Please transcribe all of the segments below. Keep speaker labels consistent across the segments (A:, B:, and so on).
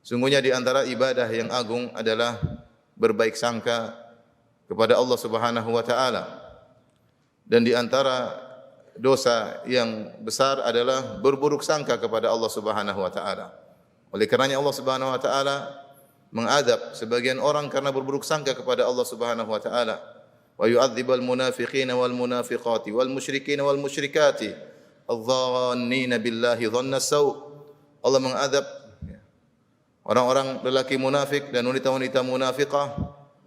A: Sungguhnya di antara ibadah yang agung adalah berbaik sangka kepada Allah Subhanahu wa taala. Dan di antara dosa yang besar adalah berburuk sangka kepada Allah Subhanahu wa taala. Oleh karenanya Allah Subhanahu wa taala mengadab sebagian orang karena berburuk sangka kepada Allah Subhanahu wa taala. Wa yu'adzibul munafiqina wal munafiqati wal musyrikina wal musyrikati adh-dhannina billahi dhanna saw. Allah mengadab orang-orang lelaki munafik dan wanita-wanita munafiqah,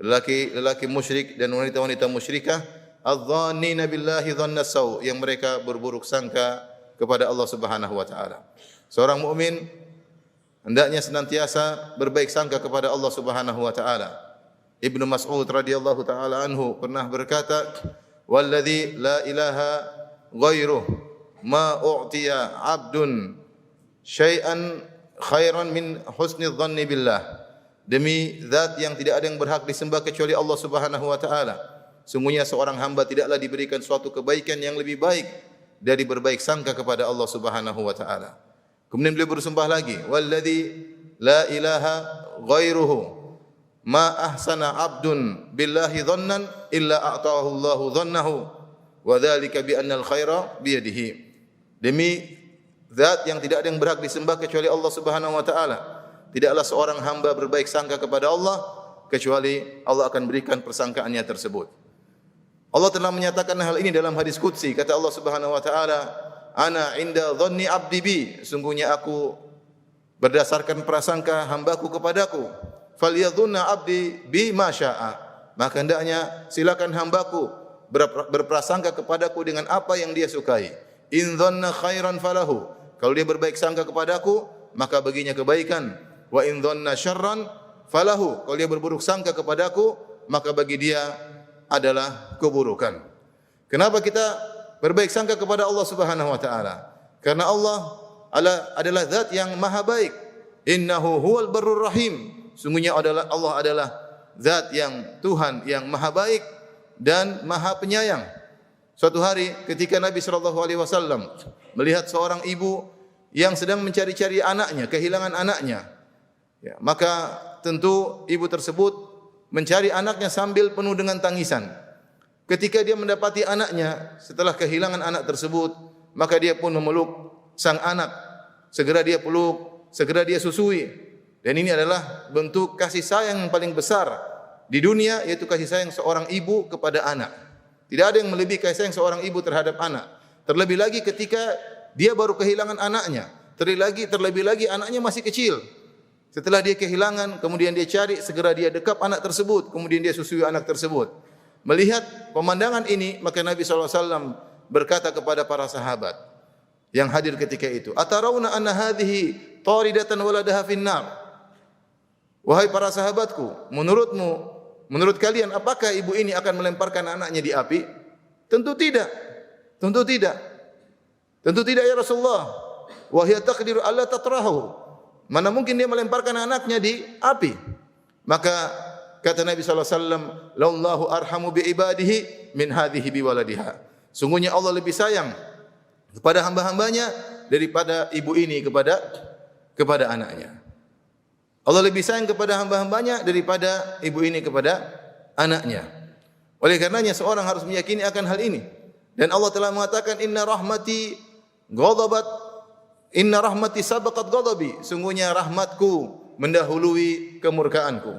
A: lelaki musyrik dan wanita-wanita musyrikah, adh-dhannina billahi dhanna saw, yang mereka berburuk sangka kepada Allah Subhanahu wa taala. Seorang mukmin hendaknya senantiasa berbaik sangka kepada Allah Subhanahu wa taala. Ibnu Mas'ud radhiyallahu taala anhu pernah berkata, "Walladzi la ilaha ghairuh ma u'tiya 'abdun syai'an khairan min husni dhanni billah." Demi zat yang tidak ada yang berhak disembah kecuali Allah Subhanahu wa taala, sungguhnya seorang hamba tidaklah diberikan suatu kebaikan yang lebih baik dari berbaik sangka kepada Allah Subhanahu wa taala. Kemudian beliau bersumpah lagi, "Walladzi la ilaha ghairuhu ma ahsana 'abdun billahi dhannan illa a'tahu Allahu dhannahu wa dzalika bi anna al-khaira bi yadihi." Demi zat yang tidak ada yang berhak disembah kecuali Allah Subhanahu wa taala, tidaklah seorang hamba berbaik sangka kepada Allah kecuali Allah akan berikan persangkaannya tersebut. Allah telah menyatakan hal ini dalam hadis qudsi. Kata Allah Subhanahu wa taala, "Ana 'inda dhanni 'abdi bi." Sungguhnya aku berdasarkan prasangka hambaku kepadaku. "Falyadhunna 'abdi bi ma syaa." Maka hendaknya silakan hambaku berprasangka kepadaku dengan apa yang dia sukai. "In dhanna khairan falahu." Kalau dia berbaik sangka kepadaku, maka baginya kebaikan. "Wa in dhanna syarran falahu." Kalau dia berburuk sangka kepadaku, maka bagi dia adalah keburukan. Kenapa kita berbaik sangka kepada Allah Subhanahu wa taala? Karena Allah adalah zat yang maha baik. Innahu huwal barrur rahim. Sungguhnya Allah adalah zat yang Tuhan yang maha baik dan maha penyayang. Suatu hari ketika Nabi sallallahu alaihi wasallam melihat seorang ibu yang sedang mencari-cari anaknya, kehilangan anaknya, ya, maka tentu ibu tersebut mencari anaknya sambil penuh dengan tangisan. Ketika dia mendapati anaknya setelah kehilangan anak tersebut, maka dia pun memeluk sang anak. Segera dia peluk, segera dia susui. Dan ini adalah bentuk kasih sayang yang paling besar di dunia, yaitu kasih sayang seorang ibu kepada anak. Tidak ada yang melebihi kasih sayang seorang ibu terhadap anak. Terlebih lagi ketika dia baru kehilangan anaknya. Terlebih lagi anaknya masih kecil. Setelah dia kehilangan, kemudian dia cari, segera dia dekap anak tersebut, kemudian dia susui anak tersebut. Melihat pemandangan ini, maka Nabi SAW berkata kepada para sahabat yang hadir ketika itu, "Atarawna anna hadhihi taridatan waladaha finnar?" Wahai para sahabatku, menurut kalian apakah ibu ini akan melemparkan anaknya di api? Tentu tidak. Tentu tidak. Tentu tidak ya Rasulullah. Wa hiya taqdiru alla tatrahu. Mana mungkin dia melemparkan anaknya di api? Maka kata Nabi sallallahu alaihi wasallam, "Lallahu arhamu bi ibadihi min hadhihi bi waladiha." Sungguhnya Allah lebih sayang kepada hamba-hambanya daripada ibu ini kepada anaknya. Allah lebih sayang kepada hamba-hambanya daripada ibu ini kepada anaknya. Oleh karenanya seorang harus meyakini akan hal ini. Dan Allah telah mengatakan, "Inna rahmati sabaqat ghadabi." Sungguhnya rahmatku mendahului kemurkaanku.